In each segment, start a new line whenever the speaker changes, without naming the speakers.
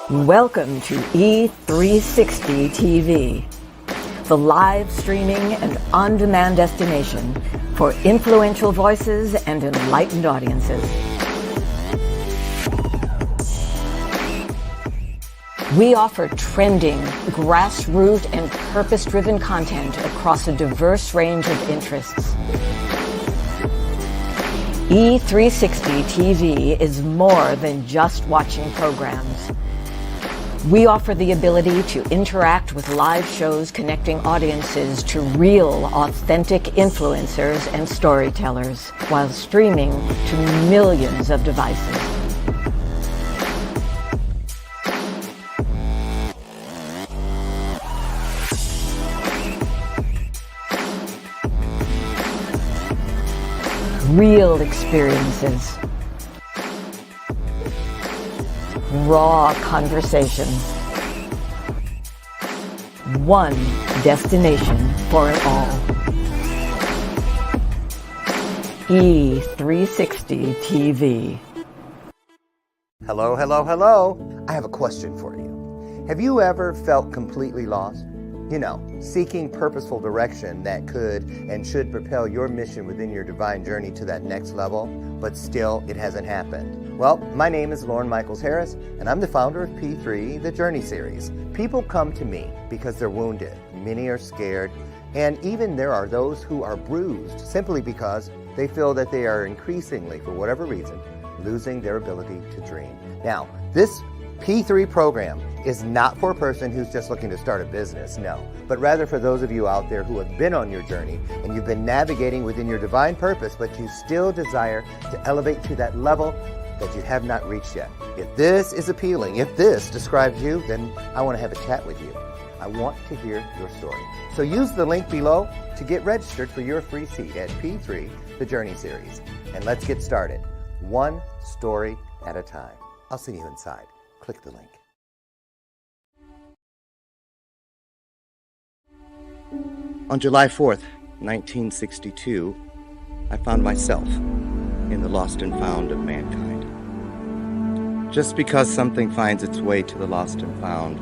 Welcome to E360 TV, the live streaming and on-demand destination for influential voices and enlightened audiences. We offer trending, grassroots, and purpose-driven content across a diverse range of interests. E360 TV is more than just watching programs. We offer the ability to interact with live shows connecting audiences to real, authentic influencers and storytellers while streaming to millions of devices. Real experiences. Raw conversation. One destination for it all. E360 TV.
Hello, hello, hello. I have a question for you. Have you ever felt completely lost? You know, seeking purposeful direction that could and should propel your mission within your divine journey to that next level, but still it hasn't happened. Well, my name is Loren Harris, and I'm the founder of P3, the Journey Series. People come to me because they're wounded. Many are scared, and even there are those who are bruised simply because they feel that they are increasingly, for whatever reason, losing their ability to dream. Now, this P3 program is not for a person who's just looking to start a business, no, but rather for those of you out there who have been on your journey and you've been navigating within your divine purpose, but you still desire to elevate to that level that you have not reached yet. If this is appealing, if this describes you, then I want to have a chat with you. I want to hear your story. So use the link below to get registered for your free seat at P3, the Journey Series. And let's get started, one story at a time. I'll see you inside. Click the link. On July 4th, 1962, I found myself in the lost and found of mankind. Just because something finds its way to the lost and found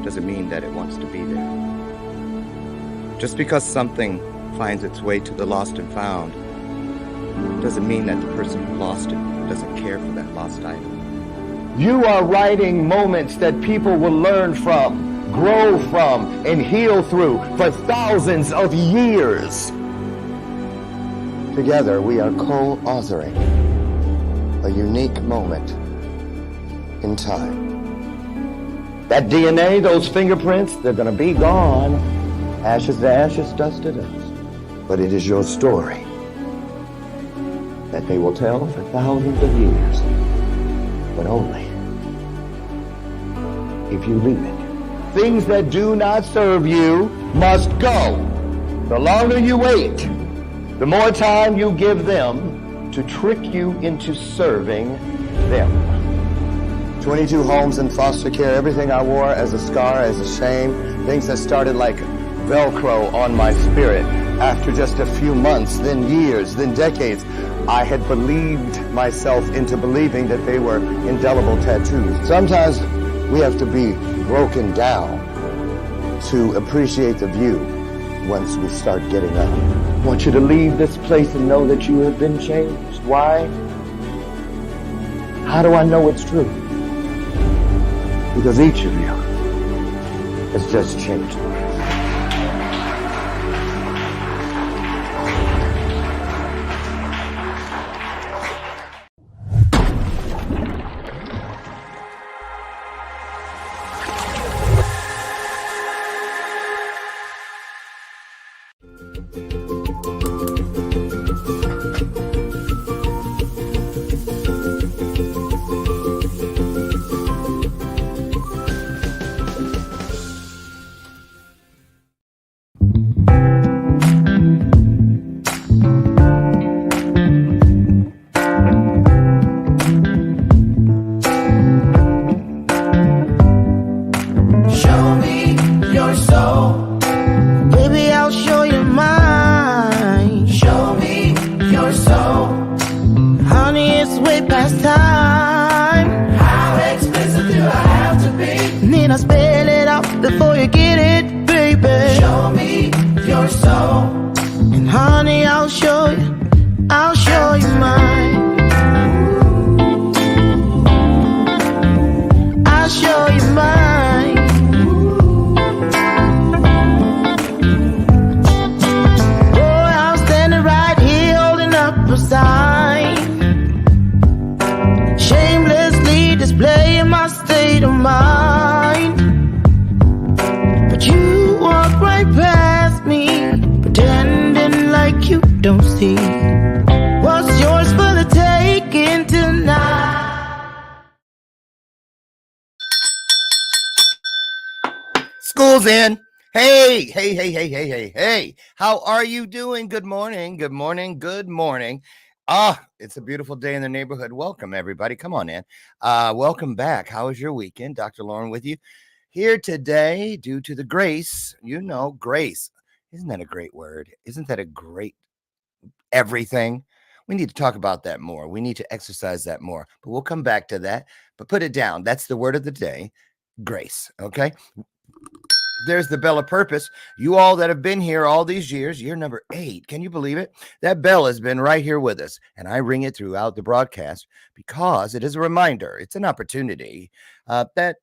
doesn't mean that it wants to be there. Just because something finds its way to the lost and found doesn't mean that the person who lost it doesn't care for that lost item.
You are writing moments that people will learn from, grow from, and heal through for thousands of years. Together, we are co-authoring a unique moment in time. That DNA, those fingerprints, they're going to be gone. Ashes to ashes, dust to dust. But it is your story that they will tell for thousands of years. But only if you leave it. Things that do not serve you must go. The longer you wait, the more time you give them to trick you into serving them. 22 homes in foster care, everything I wore as a scar, as a shame, things that started like Velcro on my spirit. After just a few months, then years, then decades, I had believed myself into believing that they were indelible tattoos. Sometimes we have to be broken down to appreciate the view once we start getting up. I want you to leave this place and know that you have been changed. Why? How do I know it's true? Because each of you has just changed.
Honey, it's way past time. How expensive do I in my state of mind. But you walk right past me, pretending like you don't see what's yours for the taking tonight.
School's in. Hey. How are you doing? Good morning. It's a beautiful day in the neighborhood. Welcome, everybody. Come on in. Welcome back. How was your weekend? Dr. Loren with you here today due to the grace. Grace. Isn't that a great word? Isn't that a great everything? We need to talk about that more. We need to exercise that more. But we'll come back to that. But put it down. That's the word of the day. Grace. Okay. There's the bell of purpose. You all that have been here all these years, year number 8. Can you believe it? That bell has been right here with us. And I ring it throughout the broadcast because it is a reminder. It's an opportunity that,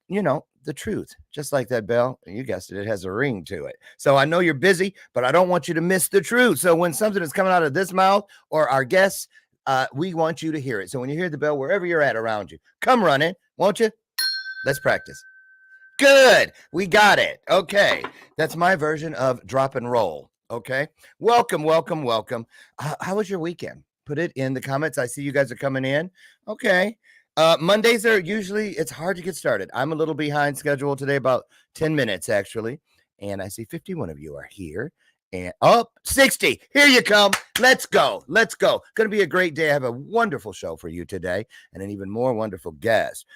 the truth, just like that bell, you guessed it, it has a ring to it. So I know you're busy, but I don't want you to miss the truth. So when something is coming out of this mouth or our guests, we want you to hear it. So when you hear the bell, wherever you're at around you, come running, won't you? Let's practice. Good. We got it. Okay. That's my version of drop and roll. Okay. Welcome. How was your weekend? Put it in the comments. I see you guys are coming in. Okay. Mondays are usually, it's hard to get started. I'm a little behind schedule today, about 10 minutes actually. And I see 51 of you are here. And 60. Here you come. Let's go. Going to be a great day. I have a wonderful show for you today and an even more wonderful guest.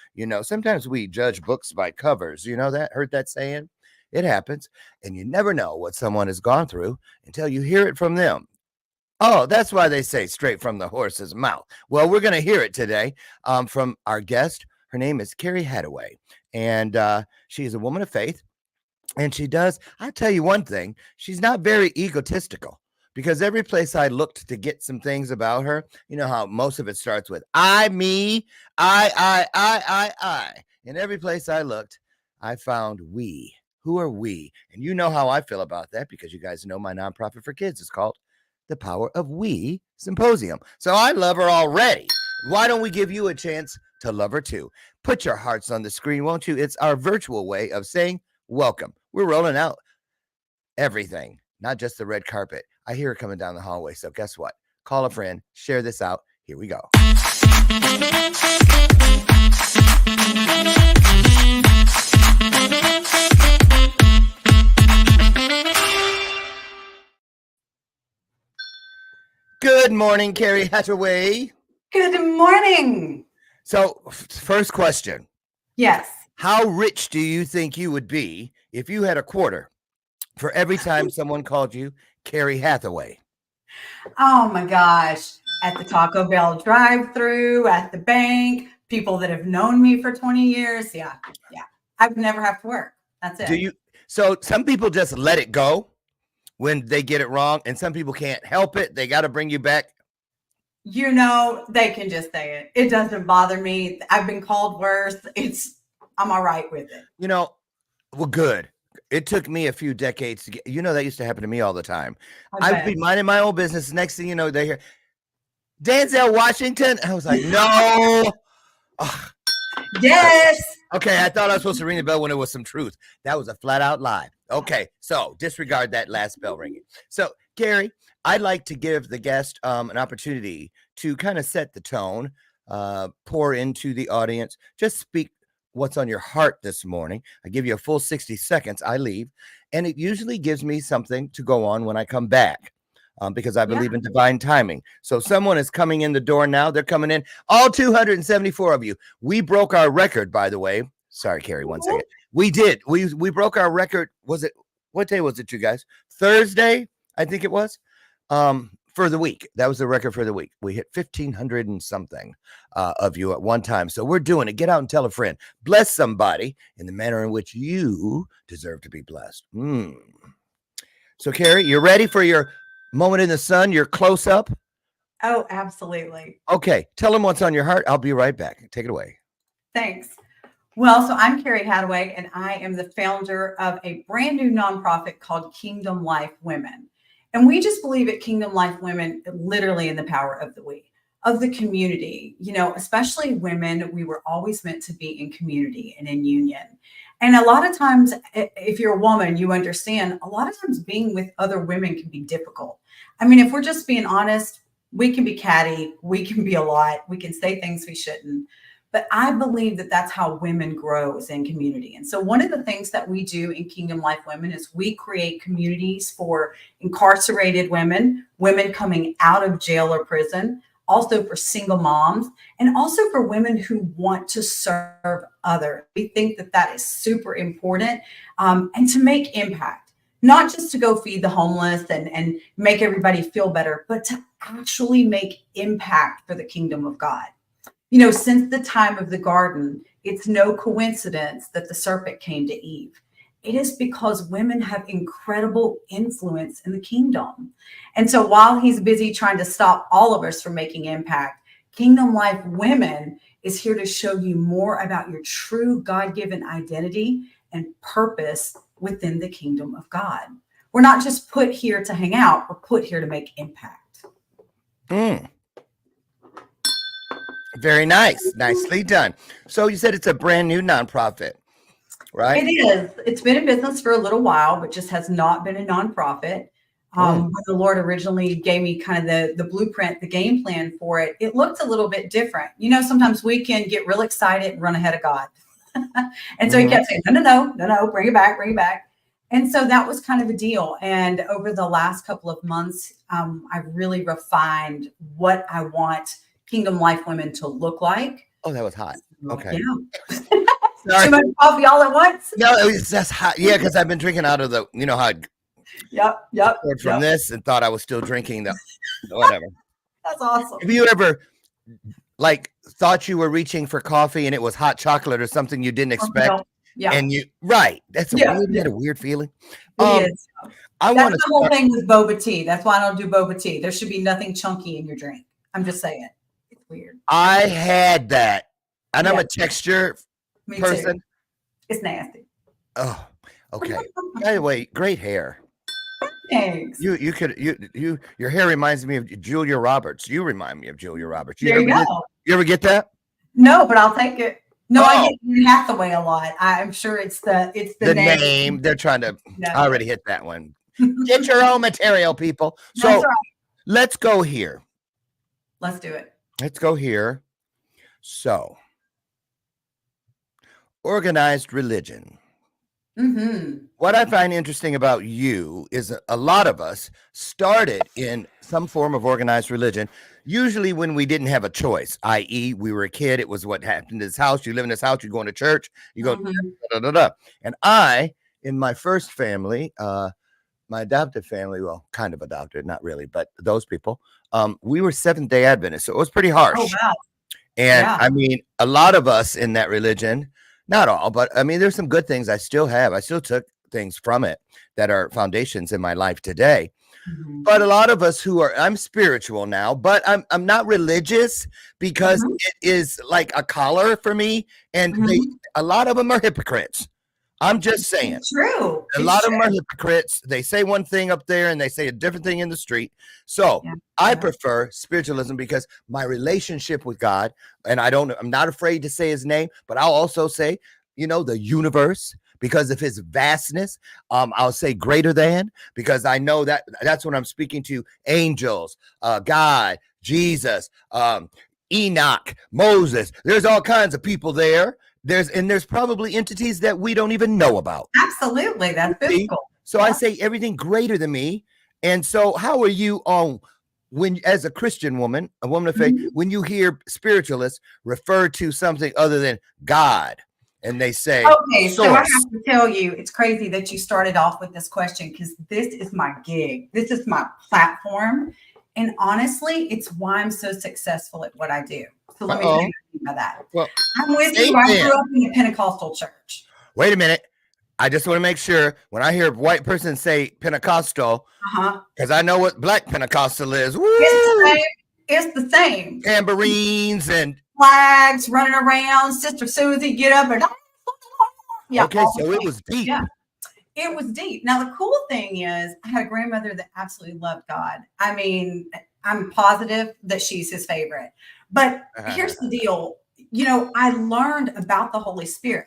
Sometimes we judge books by covers. You know that? Heard that saying? It happens. And you never know what someone has gone through until you hear it from them. Oh, that's why they say straight from the horse's mouth. Well, we're going to hear it today from our guest. Her name is Carrie Hattaway, and she is a woman of faith. And she does, I'll tell you one thing, she's not very egotistical because every place I looked to get some things about her, you know how most of it starts with I, me, I. And every place I looked, I found we. Who are we? And you know how I feel about that because you guys know my nonprofit for kids is called The Power of We Symposium. So I love her already. Why don't we give you a chance to love her too? Put your hearts on the screen, won't you? It's our virtual way of saying welcome. We're rolling out everything, not just the red carpet. I hear her coming down the hallway. So guess what? Call a friend, share this out. Here we go. Good morning, Carrie Hattaway.
Good morning.
So first question.
Yes.
How rich do you think you would be if you had a quarter for every time someone called you Carrie Hattaway?
Oh my gosh. At the Taco Bell drive-thru, at the bank, people that have known me for 20 years. Yeah. I would never have to work. That's it.
So some people just let it go when they get it wrong, and some people can't help it. They got to bring you back.
They can just say it. It doesn't bother me. I've been called worse. I'm all right with it.
Well, good. It took me a few decades to get, that used to happen to me all the time. I'd be minding my own business. Next thing you know, they hear Denzel Washington. I was like, no.
Yes.
Okay. I thought I was supposed to ring the bell when it was some truth. That was a flat out lie. Okay. So disregard that last bell ringing. So Carrie, I'd like to give the guest an opportunity to kind of set the tone, pour into the audience, just speak what's on your heart this morning. I give you a full 60 seconds. I leave, and it usually gives me something to go on when I come back because I believe in divine timing. So someone is coming in the door now. They're coming in. All 274 of you. We broke our record, by the way. Sorry, Carrie, one second. We did. We broke our record. What day was it, you guys? Thursday, I think it was. For the week. That was the record for the week. We hit 1,500 and something of you at one time. So we're doing it. Get out and tell a friend. Bless somebody in the manner in which you deserve to be blessed. So, Carrie, you ready for your moment in the sun, your close-up?
Oh, absolutely.
Okay. Tell them what's on your heart. I'll be right back. Take it away.
Thanks. Well, so I'm Carrie Hattaway, and I am the founder of a brand new nonprofit called Kingdom Life Women. And we just believe at Kingdom Life Women, literally in the power of the we. of the community. You know, especially women, we were always meant to be in community and in union. And a lot of times, if you're a woman, you understand a lot of times being with other women can be difficult. I mean, if we're just being honest, we can be catty, we can be a lot, we can say things we shouldn't. But I believe that that's how women grows in community. And so one of the things that we do in Kingdom Life Women is we create communities for incarcerated women, women coming out of jail or prison, also for single moms, and also for women who want to serve others. We think that that is super important, and to make impact, not just to go feed the homeless and make everybody feel better, but to actually make impact for the kingdom of God. You know, since the time of the garden, it's no coincidence that the serpent came to Eve. It is because women have incredible influence in the kingdom. And so while he's busy trying to stop all of us from making impact, Kingdom Life Women is here to show you more about your true God-given identity and purpose within the kingdom of God. We're not just put here to hang out, we're put here to make impact.
Very nice. Nicely done. So you said it's a brand new nonprofit, right?
It is. It's been in business for a little while, but just has not been a nonprofit. When the Lord originally gave me kind of the blueprint, the game plan for it, it looked a little bit different. You know, sometimes we can get real excited and run ahead of God. And so he kept saying, no, bring it back. And so that was kind of a deal. And over the last couple of months, I really refined what I want Kingdom Life Women to look like.
Oh, that was hot. Okay.
Yeah.
Sorry.
Too much coffee all at once?
No, that's hot. Yeah, because I've been drinking out of the, you know how I poured from this and thought I was still drinking the whatever.
That's awesome.
Have you ever like thought you were reaching for coffee and it was hot chocolate or something you didn't expect?
No. Yeah.
And that's a weird feeling.
It is.
That's
the whole thing with boba tea. That's why I don't do boba tea. There should be nothing chunky in your drink. I'm just saying. It's weird.
I had that. And I'm a texture person.
Too. It's nasty.
Oh, okay. By the way, great hair.
Thanks.
Your hair reminds me of Julia Roberts. You remind me of Julia Roberts.
There you go.
You ever get that?
No, but I'll take it. No, I get Carrie Hattaway a lot. I'm sure it's the
name. They're trying to. I already hit that one. Get your own material, people. So
That's right.
Let's go here.
Let's do it.
Let's go here. So, organized religion. What I find interesting about you is a lot of us started in some form of organized religion, usually when we didn't have a choice, i.e. we were a kid. It was what happened in this house. You live in this house, you're going to church, you go, And I, in my first family, my adopted family, well, kind of adopted, not really, but those people, we were Seventh-day Adventists, so it was pretty harsh.
Oh, wow.
And I mean, a lot of us in that religion, not all, but I mean, there's some good things I still have. I still took things from it that are foundations in my life today. But a lot of us I'm spiritual now, but I'm not religious because it is like a collar for me. And a lot of them are hypocrites. I'm just saying.
It's true.
A lot of them are hypocrites. They say one thing up there and they say a different thing in the street. So I prefer spiritualism because my relationship with God, and I'm not afraid to say his name, but I'll also say, the universe, because of his vastness. I'll say greater than, because I know that's when I'm speaking to angels, God, Jesus, Enoch, Moses. There's all kinds of people there. There's probably entities that we don't even know about.
Absolutely. That's biblical.
So I say everything greater than me. And so how are you as a Christian woman, a woman of faith, when you hear spiritualists refer to something other than God and they say,
okay, so I have to tell you, it's crazy that you started off with this question because this is my gig. This is my platform. And honestly, it's why I'm so successful at what I do. So let me tell you about that.
Well,
I'm with you. I grew up in a Pentecostal church.
Wait a minute. I just want to make sure when I hear a white person say Pentecostal, because I know what black Pentecostal is. Woo!
It's the same.
Tambourines and
flags running around. Sister Susie, get up and
okay, so it was deep.
Yeah. It was deep. Now, the cool thing is I had a grandmother that absolutely loved God. I mean, I'm positive that she's his favorite. But here's the deal. You know, I learned about the Holy Spirit.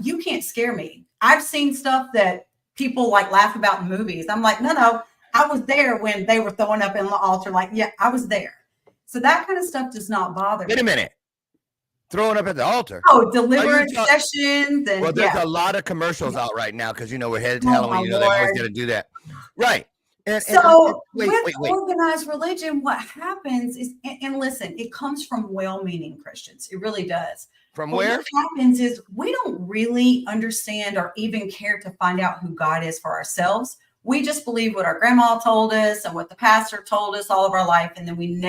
You can't scare me. I've seen stuff that people like laugh about in movies. I'm like, no, I was there when they were throwing up in the altar. Like, yeah, I was there. So that kind of stuff does not bother me.
Wait a minute. Throwing up at the altar?
Oh, deliverance sessions. And
well, there's a lot of commercials out right now because, you know, we're headed to Halloween. You know,
Lord.
they always got to do that. Right.
Wait. Organized religion, what happens is, and listen, it comes from well-meaning Christians. It really does.
From
but
where?
What happens is we don't really understand or even care to find out who God is for ourselves. We just believe what our grandma told us and what the pastor told us all of our life, and then we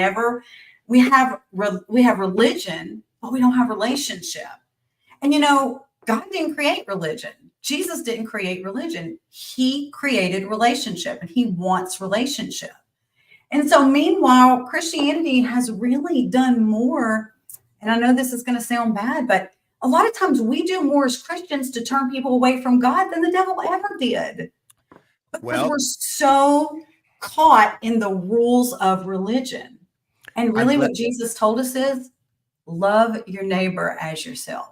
have religion, but we don't have relationship. And you know, God didn't create religion. Jesus didn't create religion. He created relationship, and he wants relationship. And so meanwhile, Christianity has really done more. And I know this is going to sound bad, but a lot of times we do more as Christians to turn people away from God than the devil ever did. Because we're so caught in the rules of religion. And really what Jesus told us is love your neighbor as yourself.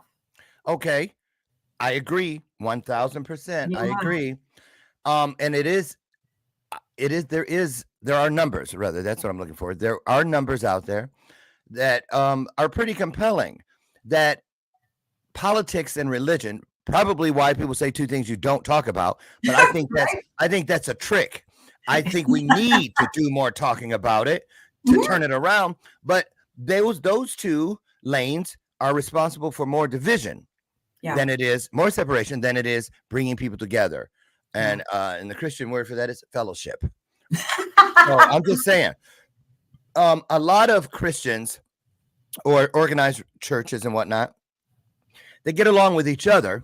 Okay. I agree. 1000%.
Yeah.
I agree. And there are numbers, rather. That's what I'm looking for. There are numbers out there that are pretty compelling, that politics and religion, probably why people say two things you don't talk about, but I think that's a trick. I think we need to do more talking about it to turn it around. But those two lanes are responsible for more division than it is, more separation than it is bringing people together. And the Christian word for that is fellowship. So I'm just saying, a lot of Christians or organized churches and whatnot, they get along with each other.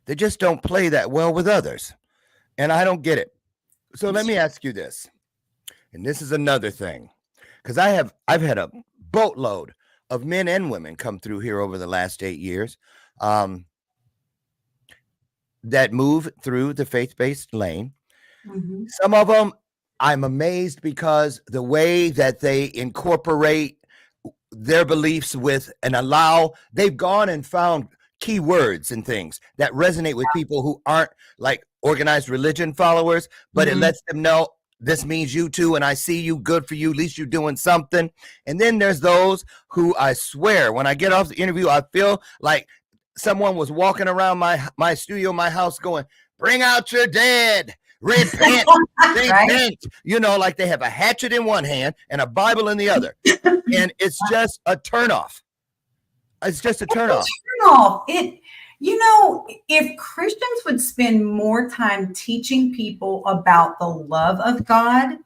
They just don't play that well with others. And I don't get it. So let me ask you this. And this is another thing, because I've had a boatload of men and women come through here over the last 8 years that move through the faith-based lane.
Mm-hmm.
Some of them I'm amazed because the way that they incorporate their beliefs with and they've gone and found key words and things that resonate with people who aren't like organized religion followers, but it lets them know this means you too, and I see you, good for you, at least you're doing something. And then there's those who, I swear, when I get off the interview, I feel like someone was walking around my studio, my house going, bring out your dead, repent, repent. You know, like they have a hatchet in one hand and a Bible in the other. And it's just a turnoff. It's just a turnoff.
You know, if Christians would spend more time teaching people about the love of God,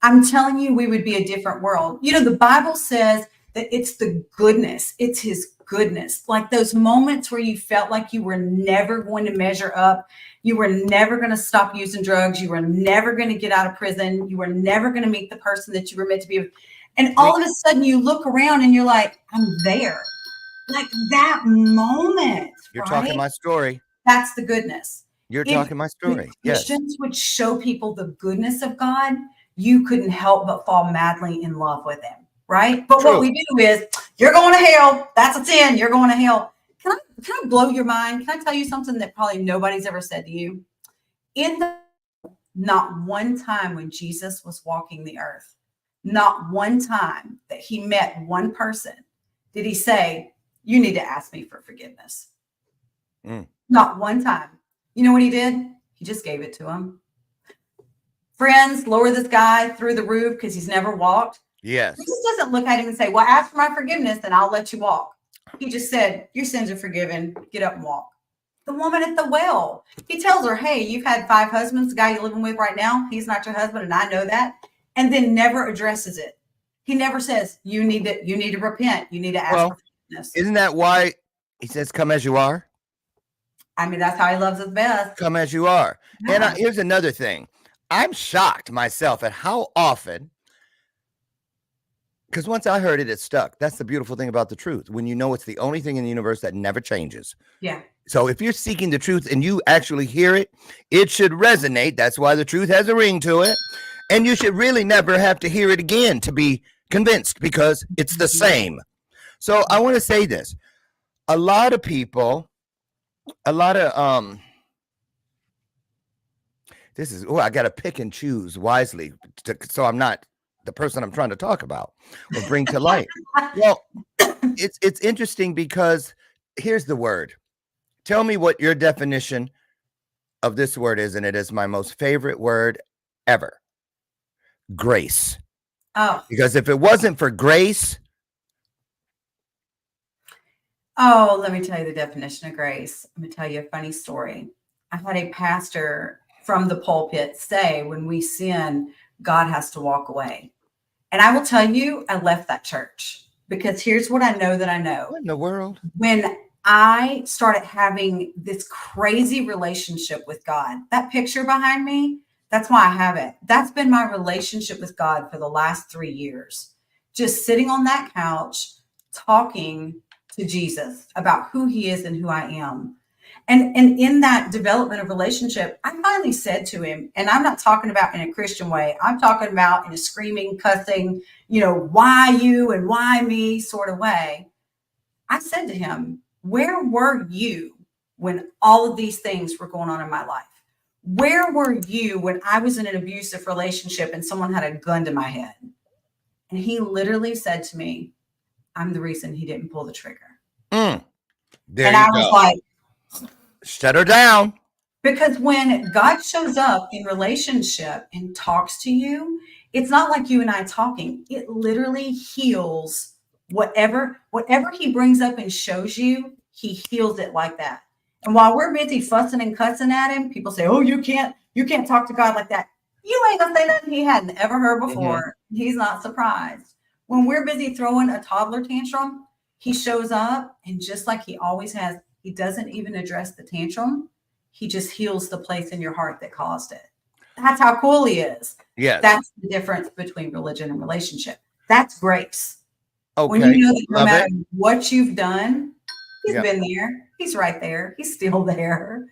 I'm telling you, we would be a different world. You know, the Bible says that it's the goodness. It's his goodness. Like those moments where you felt like you were never going to measure up. You were never going to stop using drugs. You were never going to get out of prison. You were never going to meet the person that you were meant to be with. And all of a sudden you look around and you're like, I'm there. Like that moment.
You're talking my story.
That's the goodness.
You're talking my story.
If Christians would show people the goodness of God, you couldn't help but fall madly in love with him, right? But what we do is, you're going to hell. That's a 10. You're going to hell. Can I blow your mind? Can I tell you something that probably nobody's ever said to you? Not one time when Jesus was walking the earth, not one time that he met one person, did he say, you need to ask me for forgiveness. Not one time. You know what he did? He just gave it to him. Friends, lower this guy through the roof because he's never walked.
Yes.
He just doesn't look at him and say, well, ask for my forgiveness and I'll let you walk. He just said, your sins are forgiven. Get up and walk. The woman at the well, he tells her, hey, you've had 5 husbands. The guy you're living with right now, he's not your husband, and I know that. And then never addresses it. He never says, you need to repent. You need to ask for forgiveness.
Isn't that why he says, come as you are?
I mean, that's how he loves us best.
Come as you are.
Yeah.
And here's another thing. I'm shocked myself at how often, because once I heard it, it stuck. That's the beautiful thing about the truth. When you know it's the only thing in the universe that never changes.
Yeah.
So if you're seeking the truth and you actually hear it, it should resonate. That's why the truth has a ring to it. And you should really never have to hear it again to be convinced, because it's the same. So I want to say this. A lot of people, I got to pick and choose wisely so I'm not the person I'm trying to talk about or bring to light. Well, it's interesting because here's the word. Tell me what your definition of this word is, and it is my most favorite word ever. Grace.
Oh.
Because if it wasn't for grace.
Oh, let me tell you the definition of grace. Let me tell you a funny story. I had a pastor from the pulpit say, when we sin, God has to walk away. And I will tell you, I left that church because here's what I know that I know.
What in the world?
When I started having this crazy relationship with God, that picture behind me, that's why I have it. That's been my relationship with God for the last 3 years. Just sitting on that couch, talking to Jesus about who he is and who I am. And in that development of relationship, I finally said to him, and I'm not talking about in a Christian way, I'm talking about in a screaming, cussing, why you and why me sort of way. I said to him, where were you when all of these things were going on in my life? Where were you when I was in an abusive relationship and someone had a gun to my head? And he literally said to me, I'm the reason he didn't pull the trigger.
There
and I was like,
shut her down.
Because when God shows up in relationship and talks to you, it's not like you and I talking. It literally heals whatever he brings up and shows you, he heals it like that. And while we're busy fussing and cussing at him, people say, oh, you can't talk to God like that. You ain't gonna say nothing he hadn't ever heard before. Mm-hmm. He's not surprised. When we're busy throwing a toddler tantrum, he shows up, and just like he always has, he doesn't even address the tantrum. He just heals the place in your heart that caused it. That's how cool he is.
Yes.
That's the difference between religion and relationship. That's grace.
Okay.
When you know that no matter what you've done, he's been there. He's right there. He's still there.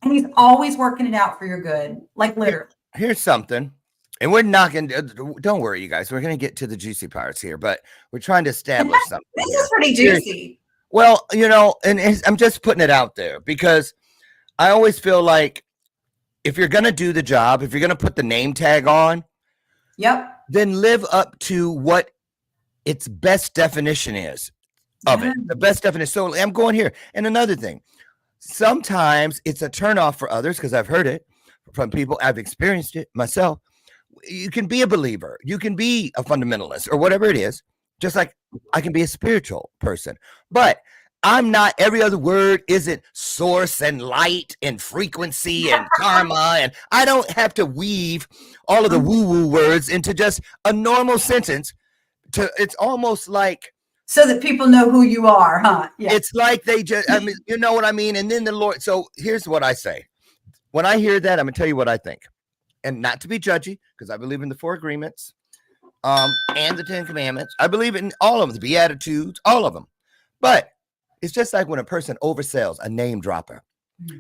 And he's always working it out for your good. Like literally.
Here's something. And we're not going to, don't worry, you guys. We're going to get to the juicy parts here, but we're trying to establish something.
This is pretty juicy.
Well, and I'm just putting it out there because I always feel like if you're going to do the job, if you're going to put the name tag on, then live up to what its best definition is of it. The best definition. So I'm going here. And another thing, sometimes it's a turnoff for others because I've heard it from people. I've experienced it myself. You can be a believer. You can be a fundamentalist or whatever it is, just like I can be a spiritual person. But I'm not, every other word isn't source and light and frequency and karma. And I don't have to weave all of the woo-woo words into just a normal sentence. It's almost like,
so that people know who you are, huh? Yeah.
It's like they just, you know what I mean? And then the Lord, so here's what I say. When I hear that, I'm going to tell you what I think. And not to be judgy, because I believe in the 4 agreements and the 10 commandments. I believe in all of them, the Beatitudes, all of them. But it's just like when a person oversells, a name dropper.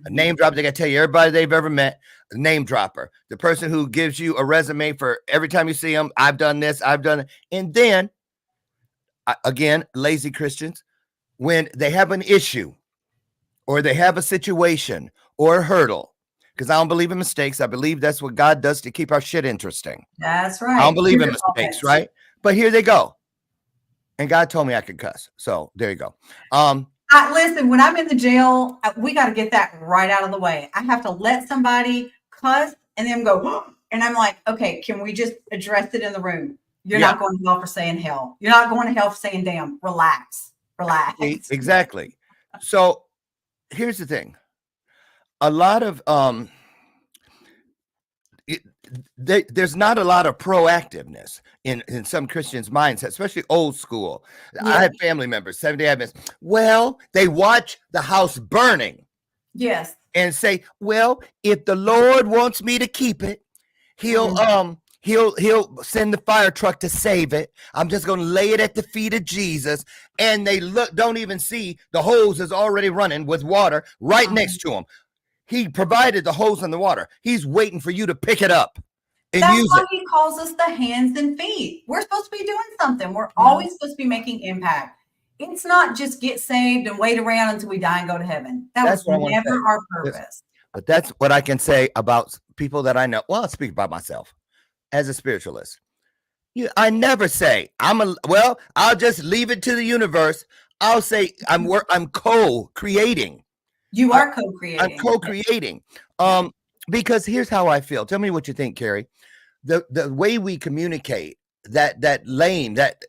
A name dropper, they got to tell you everybody they've ever met, a name dropper. The person who gives you a resume for every time you see them, I've done this, I've done it. And then, again, lazy Christians, when they have an issue or they have a situation or a hurdle, because I don't believe in mistakes. I believe that's what God does to keep our shit interesting.
That's right.
I don't believe in mistakes, right? But here they go. And God told me I could cuss. So there you go.
Listen, when I'm in the jail, we got to get that right out of the way. I have to let somebody cuss and then go, and I'm like, okay, can we just address it in the room? You're not going to hell for saying hell. You're not going to hell for saying damn. Relax.
Exactly. So here's the thing. A lot of there's not a lot of proactiveness in some Christians' mindset, especially old school. I have family members, 70 Adventists. Well, they watch the house burning.
Yes.
And say, well, if the Lord wants me to keep it, he'll send the fire truck to save it. I'm just going to lay it at the feet of Jesus. And they don't even see the hose is already running with water right next to them. He provided the hose and the water. He's waiting for you to pick it up. and
That's
use
why
it.
he calls us the hands and feet. We're supposed to be doing something. We're always supposed to be making impact. It's not just get saved and wait around until we die and go to heaven. That
That's
was
what I want to say.
never our
Yes.
purpose.
But that's what I can say about people that I know. Well, I'll speak about myself as a spiritualist. I never say I'll just leave it to the universe. I'll say I'm co-creating.
You are co-creating.
I'm co-creating. Because here's how I feel. Tell me what you think, Carrie. The way we communicate, that lane, that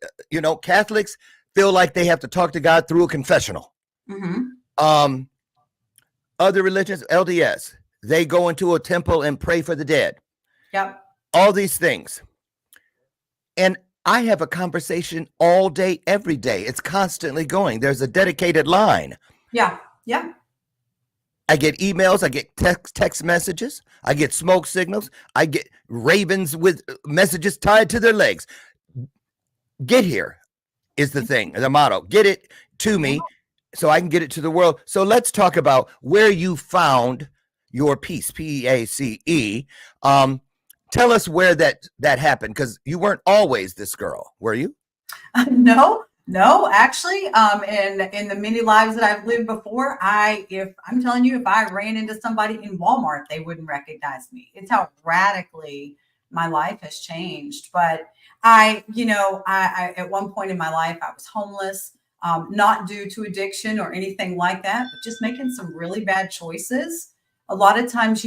Catholics feel like they have to talk to God through a confessional.
Mm-hmm.
Other religions, LDS, they go into a temple and pray for the dead.
Yep.
All these things. And I have a conversation all day, every day. It's constantly going. There's a dedicated line.
Yeah. Yeah.
I get emails. I get text messages. I get smoke signals. I get ravens with messages tied to their legs. Get here is the thing, the motto. Get it to me so I can get it to the world. So let's talk about where you found your peace, P-A-C-E. Tell us where that happened, because you weren't always this girl, were you?
No, actually, in the many lives that I've lived before, if I ran into somebody in Walmart, they wouldn't recognize me. It's how radically my life has changed. But I at one point in my life, I was homeless, not due to addiction or anything like that, but just making some really bad choices. A lot of times,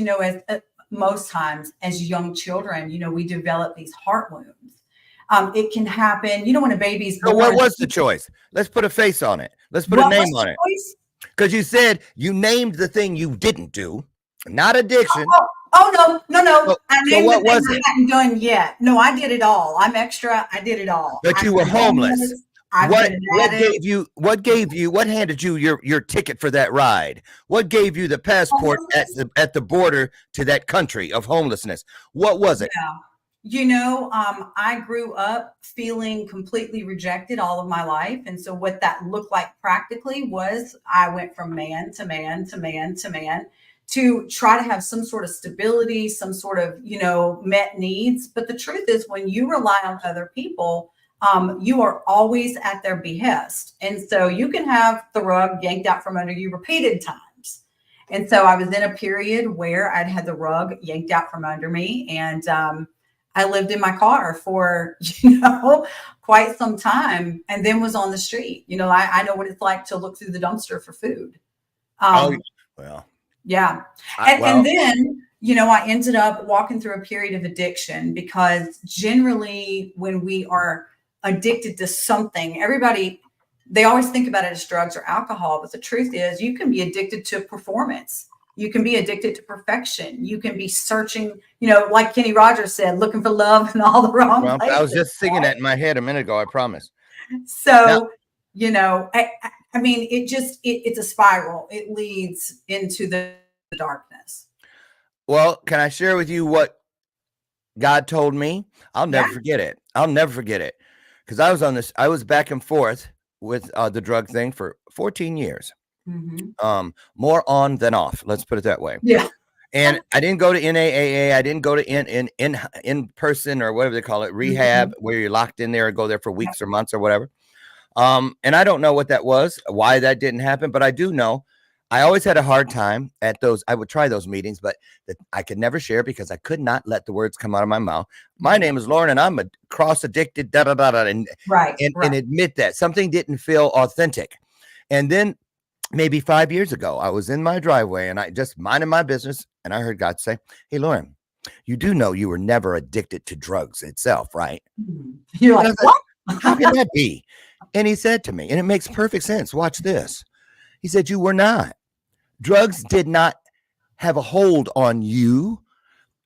most times as young children, we develop these heart wounds. It can happen, when a baby's born.
So what was the choice? Let's put a face on it. Let's put a name on it. Because you said you named the thing you didn't do, not addiction.
Oh no. I named
what
the thing
was it?
I hadn't done yet. No, I did it all. I'm extra. I did it all.
But you were homeless. What handed you your ticket for that ride? What gave you the passport at the border to that country of homelessness? What was it?
I grew up feeling completely rejected all of my life. And so what that looked like practically was I went from man to man to man to man to try to have some sort of stability, some sort of, met needs. But the truth is, when you rely on other people, you are always at their behest. And so you can have the rug yanked out from under you repeated times. And so I was in a period where I'd had the rug yanked out from under me, and I lived in my car for, quite some time, and then was on the street. I know what it's like to look through the dumpster for food. Yeah. And then, I ended up walking through a period of addiction, because generally when we are addicted to something, they always think about it as drugs or alcohol. But the truth is, you can be addicted to performance. You can be addicted to perfection. You can be searching, like Kenny Rogers said, looking for love in all the wrong places.
I was just singing that in my head a minute ago, I promise.
So, it's a spiral. It leads into the darkness.
Well, can I share with you what God told me? I'll never forget it. Because I was back and forth with the drug thing for 14 years. Mm-hmm. More on than off. Let's put it that way.
Yeah.
And I didn't go to NAAA. I didn't go to in person, or whatever they call it, rehab, where you're locked in there and go there for weeks or months or whatever. And I don't know what that was, why that didn't happen, but I do know I always had a hard time at those. I would try those meetings, but I could never share because I could not let the words come out of my mouth. My name is Loren, and I'm a cross-addicted, and admit that something didn't feel authentic. And then maybe 5 years ago, I was in my driveway and I just minding my business, and I heard God say, "Hey, Loren, you do know you were never addicted to drugs itself, right?"
You're like, what?
How can that be? And he said to me, and it makes perfect sense. Watch this. He said, "You were not. Drugs did not have a hold on you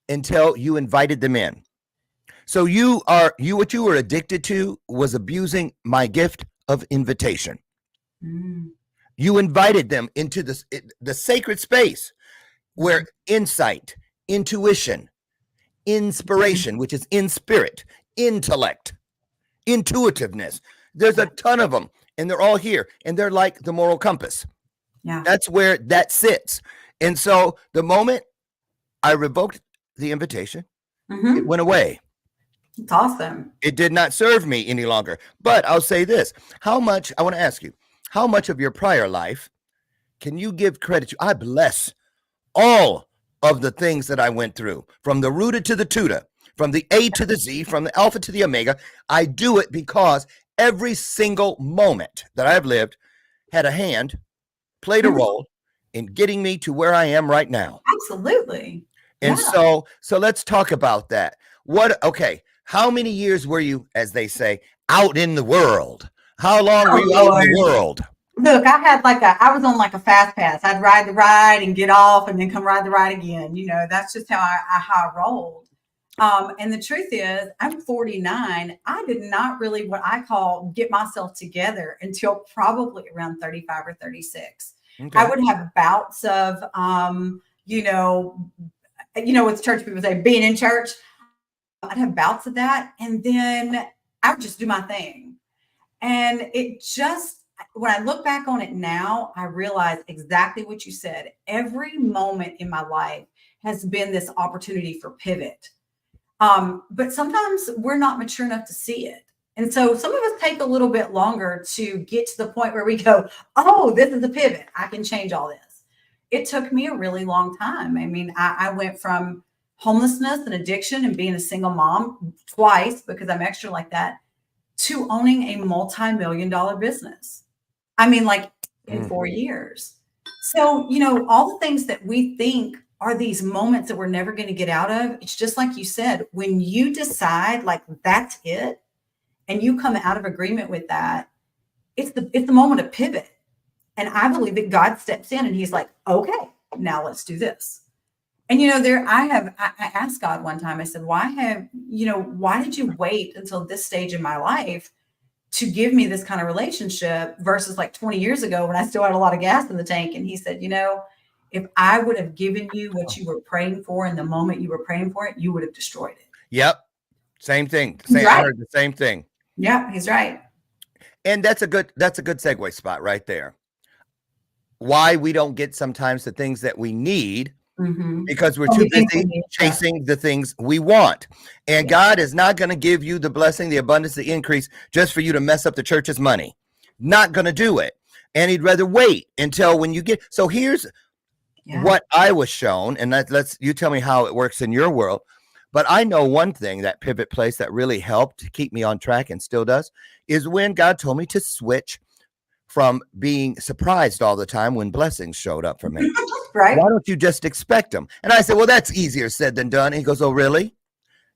until you invited them in. So what you were addicted to was abusing my gift of invitation. You invited them into the sacred space where insight, intuition, inspiration, which is in spirit, intellect, intuitiveness. There's a ton of them, and they're all here, and they're like the moral compass.
Yeah.
That's where that sits. And so the moment I revoked the invitation
Mhm.
It went away.
It's awesome.
It did not serve me any longer. But I'll say this. I want to ask you, how much of your prior life can you give credit to? I bless all of the things that I went through, from the rooted to the tutor, from the A to the Z, from the alpha to the omega. I do it because every single moment that I've lived had a hand, played a role in getting me to where I am right now.
Absolutely.
And
Yeah.
so let's talk about that. Okay, how many years were you, as they say, out in the world? How long were
Oh,
you out in
Lord.
the world?
Look, I was on like a fast pass. I'd ride the ride and get off and then come ride the ride again. That's just how I rolled. And the truth is, I'm 49. I did not really what I call get myself together until probably around 35 or 36.
Okay.
I would have bouts of, what church people say, being in church. I'd have bouts of that. And then I would just do my thing. And when I look back on it now, I realize exactly what you said. Every moment in my life has been this opportunity for pivot. But sometimes we're not mature enough to see it. And so some of us take a little bit longer to get to the point where we go, oh, this is a pivot. I can change all this. It took me a really long time. I mean, I went from homelessness and addiction and being a single mom twice because I'm extra like that to owning a multi-million-dollar business. I mean, like in 4 years. So, all the things that we think are these moments that we're never going to get out of. It's just like you said, when you decide like that's it, and you come out of agreement with that, it's the moment of pivot. And I believe that God steps in and he's like, okay, now let's do this. And I asked God one time, I said, why did you wait until this stage in my life to give me this kind of relationship versus like 20 years ago when I still had a lot of gas in the tank? And he said, if I would have given you what you were praying for in the moment you were praying for it, you would have destroyed it.
Yep. Same thing.
Right.
I heard the same thing.
Yeah, he's right.
And that's a good segue spot right there. Why we don't get sometimes the things that we need because we're too busy chasing the things we want. And God is not going to give you the blessing, the abundance, the increase just for you to mess up the church's money. Not going to do it. And he'd rather wait until when you get. So here's what I was shown, and you tell me how it works in your world. But I know one thing, that pivot place that really helped to keep me on track and still does, is when God told me to switch from being surprised all the time when blessings showed up for me.
Right.
Why don't you just expect them? And I said, well, that's easier said than done. And he goes, oh, really?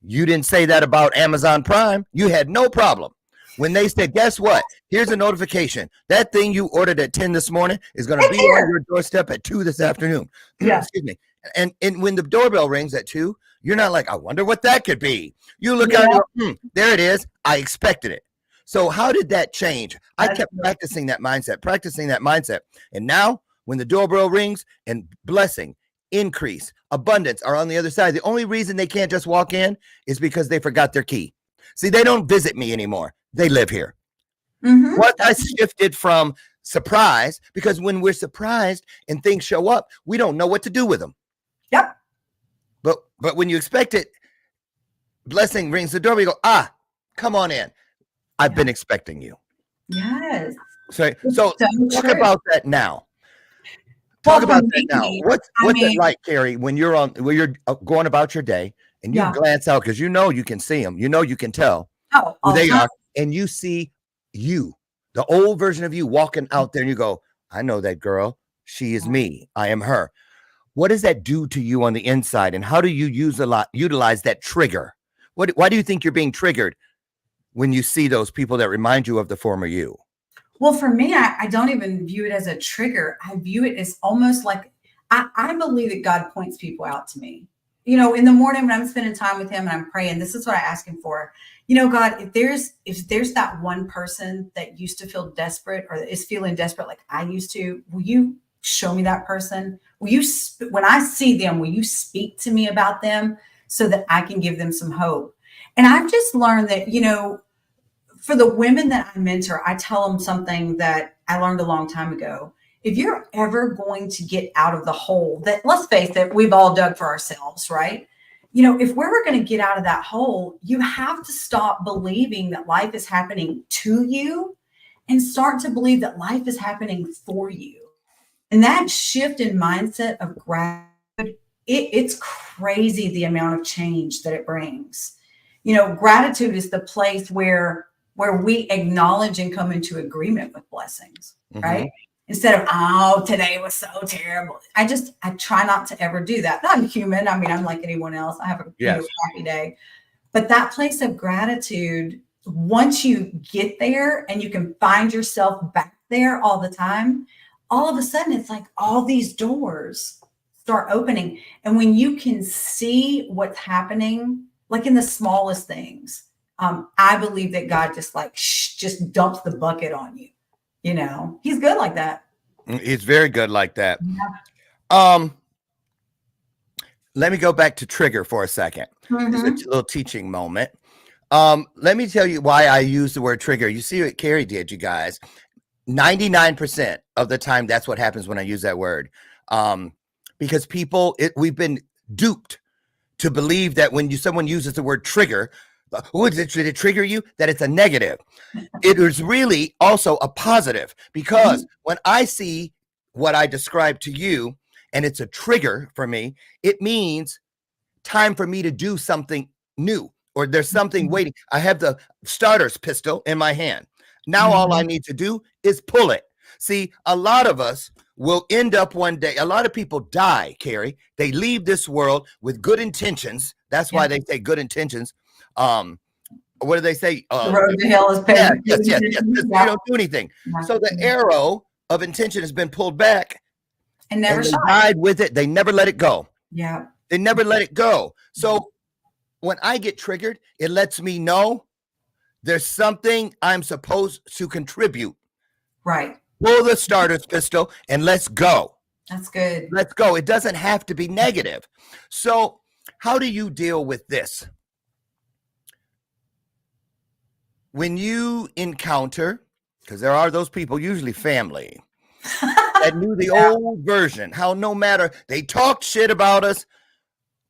You didn't say that about Amazon Prime. You had no problem. When they said, guess what? Here's a notification. That thing you ordered at 10 this morning is going to be on your doorstep at 2 this afternoon.
Yeah.
Excuse me. And when the doorbell rings at 2, you're not like, I wonder what that could be. You look out and go, there it is. I expected it. So how did that change? I kept practicing that mindset. And now when the doorbell rings and blessing, increase, abundance are on the other side, the only reason they can't just walk in is because they forgot their key. See, they don't visit me anymore. They live here. What I shifted from surprise, because when we're surprised and things show up, we don't know what to do with them.
Yep.
But when you expect it, blessing rings the door. We go, come on in. I've been expecting you.
Yes.
So talk about that now. Talk about that now. What's it like, Carrie, when you're going about your day and you glance out, because you can see them, you can tell who they are, and you see you, the old version of you, walking out there, and you go, I know that girl. She is me. I am her. What does that do to you on the inside, and how do you utilize that trigger? Why do you think you're being triggered when you see those people that remind you of the former you?
Well, for me, I don't even view it as a trigger. I view it as almost like I believe that God points people out to me. In the morning when I'm spending time with him and I'm praying, this is what I ask him for. God, if there's that one person that used to feel desperate or is feeling desperate like I used to, will you show me that person? When I see them, will you speak to me about them so that I can give them some hope? And I've just learned that, for the women that I mentor, I tell them something that I learned a long time ago. If you're ever going to get out of the hole that, let's face it, we've all dug for ourselves, right? if we're going to get out of that hole, you have to stop believing that life is happening to you and start to believe that life is happening for you. And that shift in mindset of gratitude, it's crazy the amount of change that it brings. Gratitude is the place where we acknowledge and come into agreement with blessings, right? Instead of, oh, today was so terrible. I try not to ever do that. I'm human. I mean, I'm like anyone else. I have a crappy day. But that place of gratitude, once you get there and you can find yourself back there all the time, all of a sudden it's like all these doors start opening. And when you can see what's happening, like in the smallest things, I believe that God just dumps the bucket on you. He's good like that.
He's very good like that. Yeah. Let me go back to trigger for a second. It's a little teaching moment. Let me tell you why I use the word trigger. You see what Carrie did, you guys. 99% of the time, that's what happens when I use that word. Because we've been duped to believe that when someone uses the word trigger, did it trigger you? That it's a negative. It is really also a positive, because when I see what I described to you and it's a trigger for me, it means time for me to do something new, or there's something waiting. I have the starter's pistol in my hand. Now all I need to do is pull it. See, a lot of us will end up one day. A lot of people die, Carrie. They leave this world with good intentions. That's why they say good intentions. What do they say?
The road to hell is paved.
Yes. You don't do anything. So the arrow of intention has been pulled back
and never shot.
Died with it. They never let it go.
Yeah.
They never let it go. So when I get triggered, it lets me know there's something I'm supposed to contribute.
Right.
Pull the starter's pistol and let's go.
That's good.
Let's go. It doesn't have to be negative. So how do you deal with this? When you encounter, because there are those people, usually family, that knew the old version, how no matter, they talked shit about us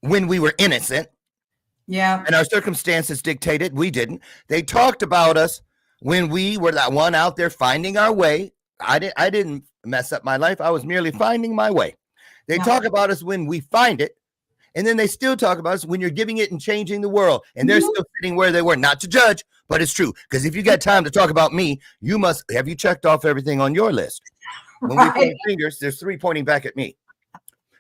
when we were innocent.
Yeah.
And our circumstances dictated, we didn't. They talked about us when we were that one out there finding our way. I didn't mess up my life. I was merely finding my way. They talk about us when we find it. And then they still talk about us when you're giving it and changing the world. And they're still sitting where they were, not to judge, but it's true. Because if you got time to talk about me, you checked off everything on your list. When we point fingers, there's 3 pointing back at me.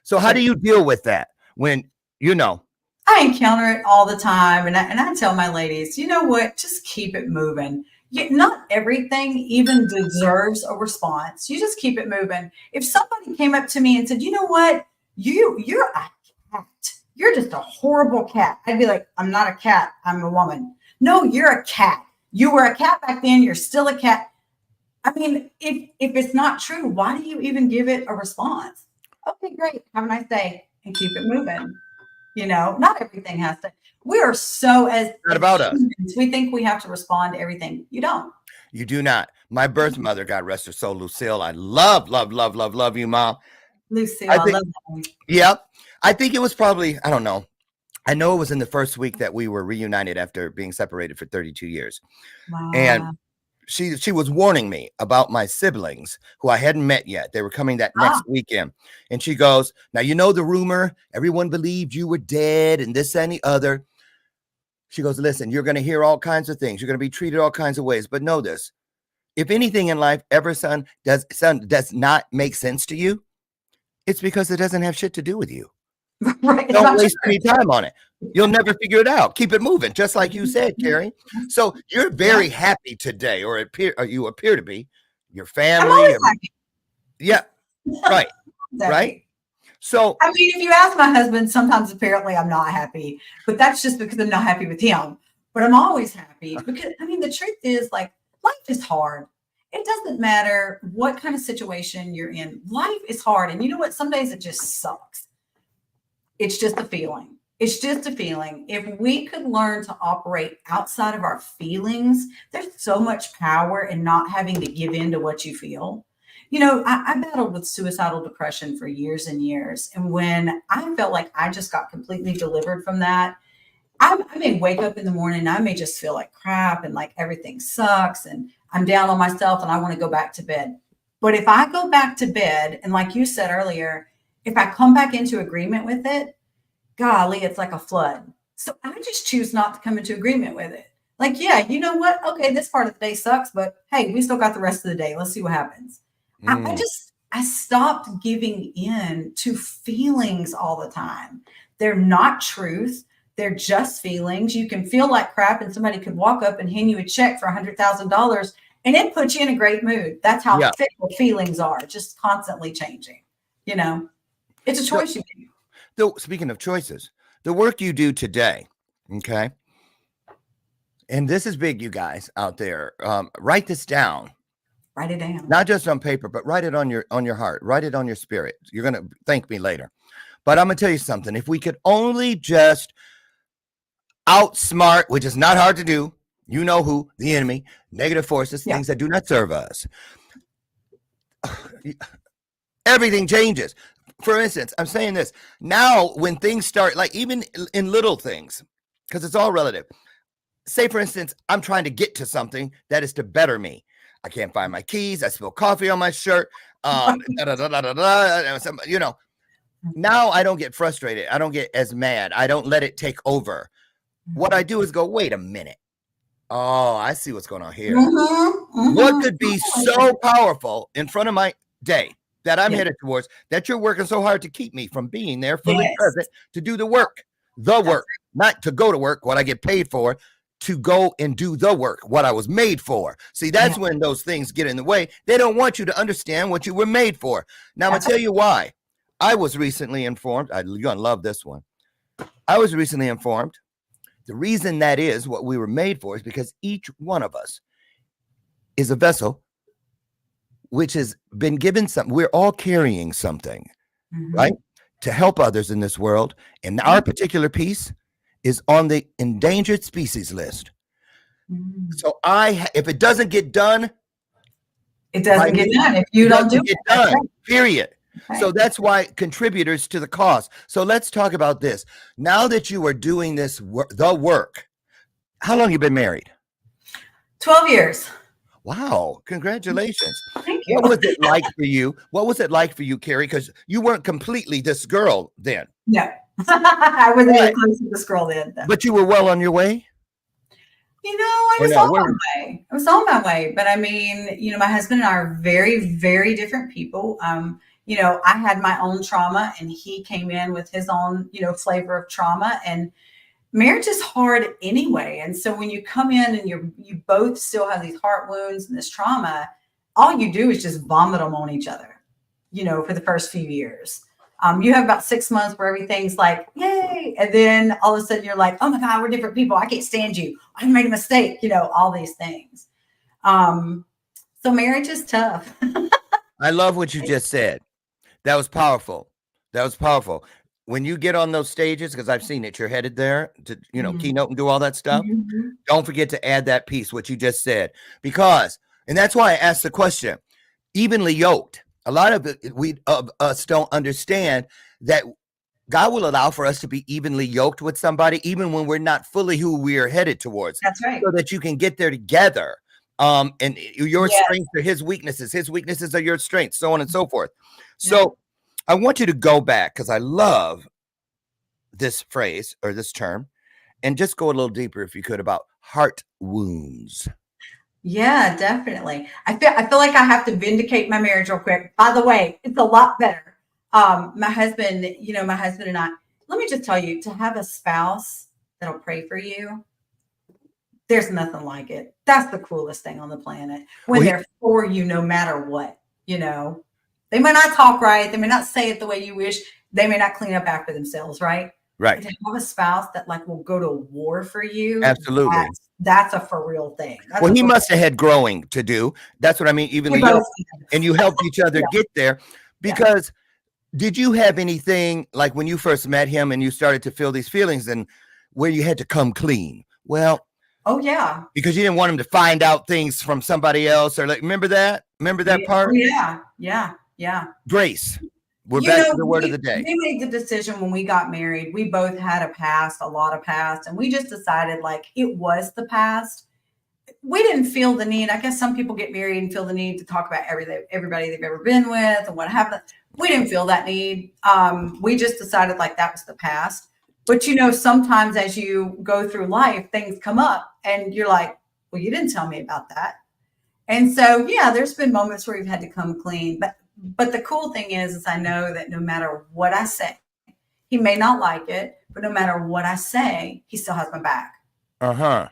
So how do you deal with that when,
I encounter it all the time. And I tell my ladies, you know what? Just keep it moving. Not everything even deserves a response. You just keep it moving. If somebody came up to me and said, you know what? You're a cat. You're just a horrible cat. I'd be like, I'm not a cat. I'm a woman. No, you're a cat. You were a cat back then. You're still a cat. I mean, if it's not true, why do you even give it a response? Okay, great. Have a nice day and keep it moving. Not everything has to. We are so
not about
humans,
us.
We think we have to respond to everything. You don't.
You do not. My birth mother, God rest her soul, Lucille. I love you, Mom.
Lucille, I love that.
Yep. I think it was probably, I don't know. I know it was in the first week that we were reunited after being separated for 32 years.
Wow.
And she was warning me about my siblings who I hadn't met yet. They were coming that next weekend. And she goes, now, the rumor, everyone believed you were dead and this and the other. She goes, listen, you're going to hear all kinds of things. You're going to be treated all kinds of ways. But know this. If anything in life ever does not make sense to you, it's because it doesn't have shit to do with you.
Right.
Don't waste any time on it. You'll never figure it out. Keep it moving, just like you said, Carrie. So you're very happy today, or you appear to be. Your family. Yeah. Right. Right. So
I mean, if you ask my husband, sometimes apparently I'm not happy, but that's just because I'm not happy with him. But I'm always happy because the truth is, like, life is hard. It doesn't matter what kind of situation you're in. Life is hard. And you know what? Some days it just sucks. It's just a feeling. It's just a feeling. If we could learn to operate outside of our feelings, there's so much power in not having to give in to what you feel. I battled with suicidal depression for years and years. And when I felt like I just got completely delivered from that, I may wake up in the morning and I may just feel like crap and like everything sucks and I'm down on myself and I want to go back to bed. But if I go back to bed, and like you said earlier, if I come back into agreement with it, golly, it's like a flood. So I just choose not to come into agreement with it. Like, yeah, you know what? Okay, this part of the day sucks, but hey, we still got the rest of the day. Let's see what happens. I stopped giving in to feelings all the time. They're not truth. They're just feelings. You can feel like crap and somebody could walk up and hand you a check for $100,000 and it puts you in a great mood. That's how fickle feelings are, just constantly changing. It's a choice you make.
Though, speaking of choices, the work you do today, okay? And this is big, you guys out there. Write this down.
Write it down.
Not just on paper, but write it on your heart. Write it on your spirit. You're going to thank me later. But I'm going to tell you something. If we could only just outsmart, which is not hard to do, you know who, the enemy, negative forces, things that do not serve us, everything changes. For instance, I'm saying this now when things start, like even in little things, because it's all relative. Say, for instance, I'm trying to get to something that is to better me. I can't find my keys. I spill coffee on my shirt. Now I don't get frustrated. I don't get as mad. I don't let it take over. What I do is go, wait a minute. Oh, I see what's going on here. What could be so powerful in front of my day that I'm headed towards that you're working so hard to keep me from being there fully present to do the work, not to go to work, what I get paid for, to go and do the work, what I was made for. See, that's when those things get in the way. They don't want you to understand what you were made for. Now, I'm going to tell you why. I was recently informed. You're going to love this one. I was recently informed. The reason that is what we were made for is because each one of us is a vessel which has been given something. We're all carrying something, right? To help others in this world. And our particular piece is on the endangered species list. So if it doesn't get done,
it doesn't get done. If you don't do it,
done, period. Okay. So that's why contributors to the cause. So let's talk about this. Now that you are doing this, the work, how long have you been married?
12 years.
Wow. Congratulations.
Thank you.
What was it like for you? What was it like for you, Carrie? Because you weren't completely this girl then.
No. I wasn't even close to this girl then.
But you were well on your way?
I was on my way. I was on my way. But I mean, my husband and I are very, very different people. I had my own trauma and he came in with his own, flavor of trauma, and marriage is hard anyway. And so when you come in and you both still have these heart wounds and this trauma, all you do is just vomit them on each other, for the first few years. You have about 6 months where everything's like, yay. And then all of a sudden you're like, oh my God, we're different people. I can't stand you. I made a mistake, all these things. So marriage is tough.
I love what you just said. That was powerful. When you get on those stages, because I've seen it, you're headed there to, keynote and do all that stuff. Don't forget to add that piece, what you just said, and that's why I asked the question, evenly yoked. A lot of us don't understand that God will allow for us to be evenly yoked with somebody, even when we're not fully who we are headed towards.
That's right.
So that you can get there together. And your strengths are his weaknesses are your strengths, so on and so forth. So I want you to go back, because I love this phrase or this term, and just go a little deeper, if you could, about heart wounds.
Yeah, definitely. I feel like I have to vindicate my marriage real quick. By the way, it's a lot better. My husband and I, let me just tell you, to have a spouse that'll pray for you, there's nothing like it. That's the coolest thing on the planet. When they're for you, no matter what, they may not talk right. They may not say it the way you wish. They may not clean up after themselves. Right. Right. And to have a spouse that will go to war for you. Absolutely. That's a for real thing.
He must have had growing to do. That's what I mean. Even and you helped each other get there, because did you have anything like when you first met him and you started to feel these feelings and where you had to come clean? Well,
Oh yeah.
Because you didn't want him to find out things from somebody else, or like, remember that part?
Oh yeah.
Grace. We're back to the word of the day.
We made the decision when we got married. We both had a lot of past, and we just decided like it was the past. We didn't feel the need. I guess some people get married and feel the need to talk about everybody they've ever been with and what happened. We didn't feel that need. We just decided like that was the past. But sometimes as you go through life, things come up and you're like, well, you didn't tell me about that. And so, yeah, there's been moments where we've had to come clean. But the cool thing is I know that no matter what I say, he may not like it, but no matter what I say, he still has my back.
Uh-huh.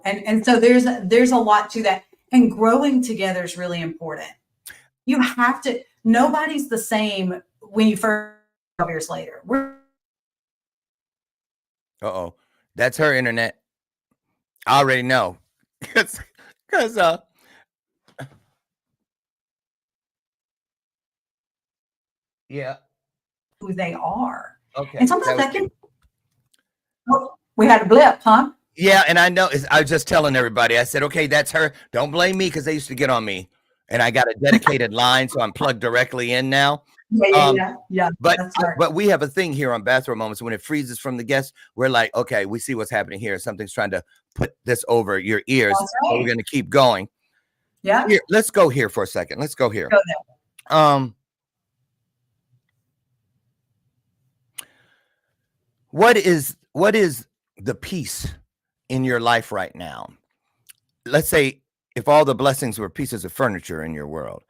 And so there's a lot to that. And growing together is really important. You have to, nobody's the same when you first 12 years later.
Uh-oh. That's her internet. I already know. Because yeah.
Who they are.
Okay.
And sometimes that can, we had a blip, huh?
Yeah, and I know, I was just telling everybody, I said, okay, that's her. Don't blame me, because they used to get on me. And I got a dedicated line, so I'm plugged directly in now.
Yeah.
But we have a thing here on Bathrobe Moments. When it freezes from the guests, we're like, okay, we see what's happening here. Something's trying to put this over your ears.
Right.
So we're going to keep going.
Yeah.
Here, let's go here for a second. Let's go here.
Go there.
What is the peace in your life right now? Let's say if all the blessings were pieces of furniture in your world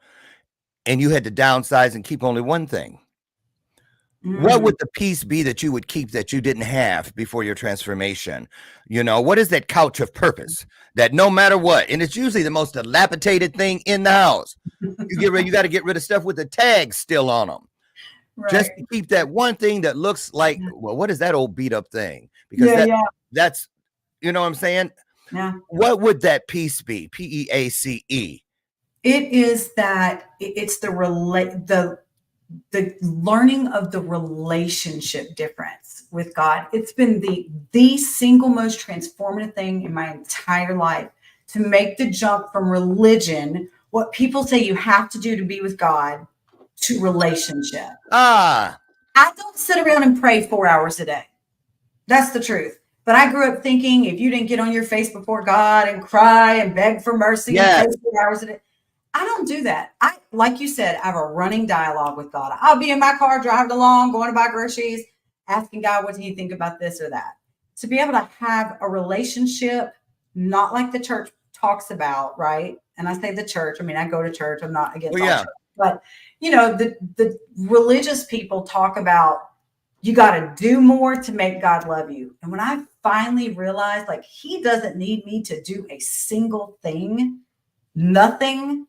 and you had to downsize and keep only one thing, what would the peace be that you would keep that you didn't have before your transformation? What is that couch of purpose that no matter what, and it's usually the most dilapidated thing in the house, you got to get rid of stuff with the tags still on them. Right. Just to keep that one thing that looks like, well, what is that old beat up thing? Because that's, you know what I'm saying?
Yeah.
What would that peace be? PEACE. It
is that it's the learning of the relationship difference with God. It's been the single most transformative thing in my entire life to make the jump from religion, what people say you have to do to be with God, to relationship. I don't sit around and pray 4 hours a day. That's the truth. But I grew up thinking if you didn't get on your face before God and cry and beg for mercy and pray 4 hours a day, I don't do that. Like you said, I have a running dialogue with God. I'll be in my car, driving along, going to buy groceries, asking God, what do you think about this or that? To be able to have a relationship, not like the church talks about, right? And I say the church, I mean, I go to church. I'm not against all church. But, the religious people talk about you got to do more to make God love you. And when I finally realized, like, he doesn't need me to do a single thing, nothing,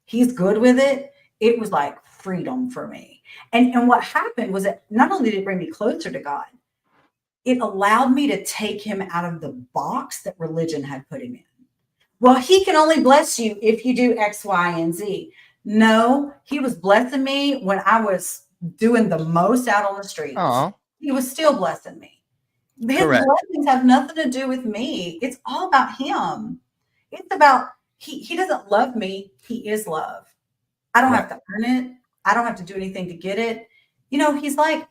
he's good with it. It was like freedom for me. And what happened was that not only did it bring me closer to God, it allowed me to take him out of the box that religion had put him in. Well, he can only bless you if you do X, Y, and Z. No, he was blessing me when I was doing the most out on the streets.
Aww.
He was still blessing me. His
Correct.
blessings have nothing to do with me. It's all about him. It's about, he doesn't love me. He is love. I don't have to earn it. I don't have to do anything to get it. He's like,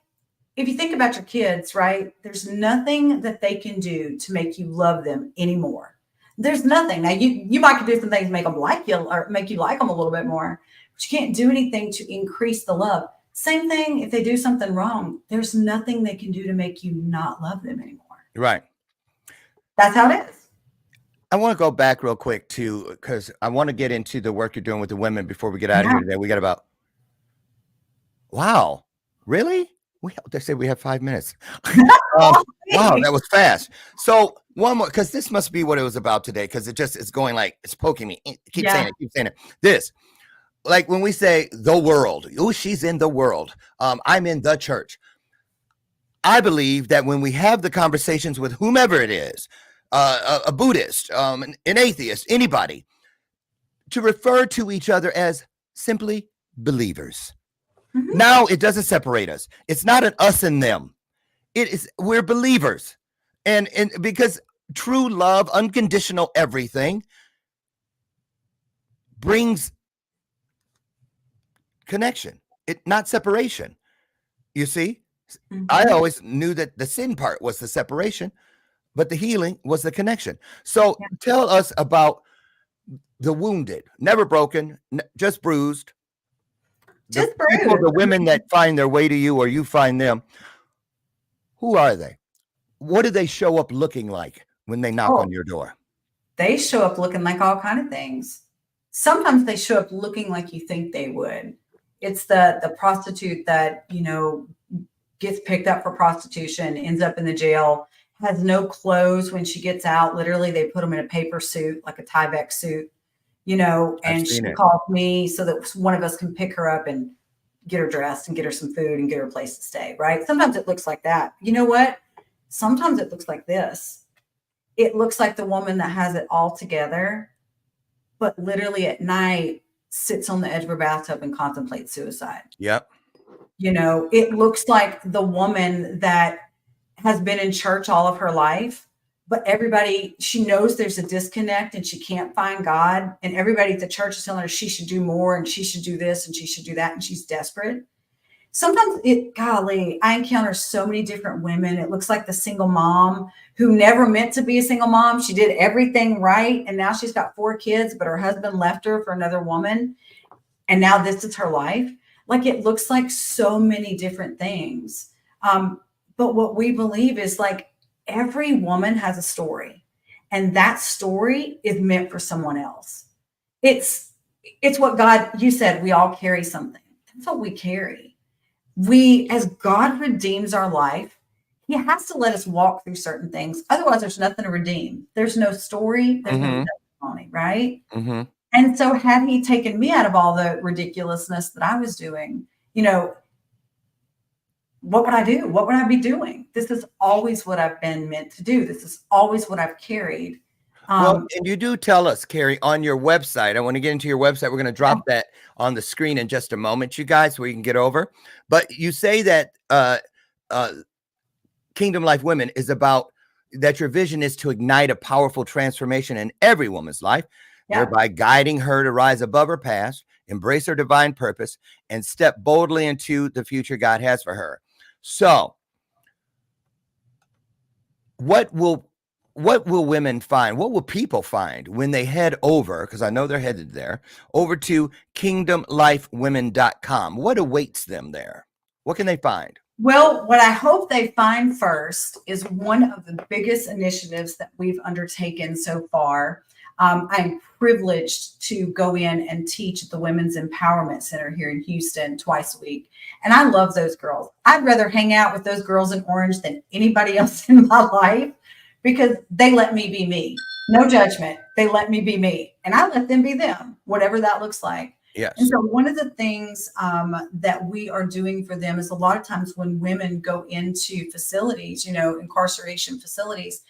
if you think about your kids, right? There's nothing that they can do to make you love them anymore. There's nothing. Now you might do some things to make them like you or make you like them a little bit more, but you can't do anything to increase the love. Same thing if they do something wrong. There's nothing they can do to make you not love them anymore.
Right.
That's how it is.
I want to go back real quick because I want to get into the work you're doing with the women before we get out of here today. We got about, wow, really? They say we have 5 minutes. Wow, that was fast. So one more, because this must be what it was about today, because it's going like, it's poking me. Keep saying it. This, like when we say the world, oh, she's in the world. I'm in the church. I believe that when we have the conversations with whomever it is, a Buddhist, an atheist, anybody, to refer to each other as simply believers. Mm-hmm. Now it doesn't separate us. It's not an us and them. We're believers. And because true love, unconditional everything, brings connection, not separation. You see, I always knew that the sin part was the separation, but the healing was the connection. So tell us about the wounded, never broken, just bruised.
Just
The women that find their way to you or you find them, who are they? What do they show up looking like when they knock on your door?
They show up looking like all kind of things. Sometimes they show up looking like you think they would. It's the prostitute that, you know, gets picked up for prostitution, ends up in the jail, has no clothes when she gets out. Literally, they put them in a paper suit, like a Tyvek suit, you know, and she calls me so that one of us can pick her up and get her dressed and get her some food and get her a place to stay, right? Sometimes it looks like that. You know what? Sometimes it looks like this. It looks like the woman that has it all together, but literally at night sits on the edge of her bathtub and contemplates suicide.
Yep.
You know, it looks like the woman that has been in church all of her life, but she knows there's a disconnect and she can't find God. And everybody at the church is telling her she should do more and she should do this and she should do that. And she's desperate. Sometimes I encounter so many different women. It looks like the single mom who never meant to be a single mom. She did everything right. And now she's got 4 kids, but her husband left her for another woman. And now this is her life. Like, it looks like so many different things. But what we believe is, like, every woman has a story, and that story is meant for someone else. It's what God, you said, we all carry something. That's what we carry. As God redeems our life, he has to let us walk through certain things. Otherwise, there's nothing to redeem. There's no story. There's no testimony, right?
Mm-hmm.
And so had he taken me out of all the ridiculousness that I was doing, you know, what would I do? What would I be doing? This is always what I've been meant to do. This is always what I've carried.
Well, and you do tell us, Carrie, on your website. I want to get into your website. We're going to drop that on the screen in just a moment, you guys, so we can get over. But you say that Kingdom Life Women is about that your vision is to ignite a powerful transformation in every woman's life, thereby guiding her to rise above her past, embrace her divine purpose, and step boldly into the future God has for her. So, what will women find? What will people find when they head over, because I know they're headed there, over to kingdomlifewomen.com? What awaits them there? What can they find?
Well, what I hope they find first is one of the biggest initiatives that we've undertaken so far. I'm privileged to go in and teach at the Women's Empowerment Center here in Houston twice a week. And I love those girls. I'd rather hang out with those girls in orange than anybody else in my life, because they let me be me. No judgment. They let me be me. And I let them be them, whatever that looks like.
Yes.
And so one of the things that we are doing for them is, a lot of times when women go into facilities, you know, incarceration facilities,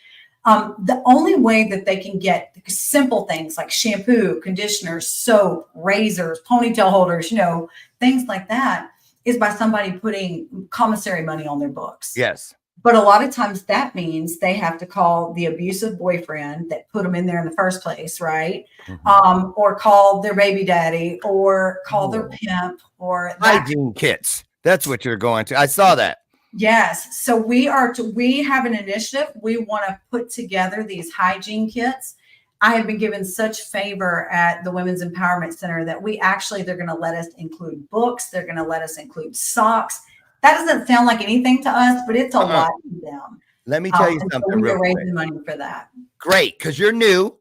the only way that they can get simple things like shampoo, conditioners, soap, razors, ponytail holders, you know, things like that, is by somebody putting commissary money on their books.
Yes.
But a lot of times that means they have to call the abusive boyfriend that put them in there in the first place, right? Mm-hmm. Or call their baby daddy, or call their pimp, or
hygiene kits. That's what you're going to. I saw that.
Yes. So we have an initiative. We want to put together these hygiene kits. I have been given such favor at the Women's Empowerment Center that they're going to let us include books. They're going to let us include socks. That doesn't sound like anything to us, but it's a lot to them.
Let me tell you something.
So we're raising money for that.
Great, because you're new,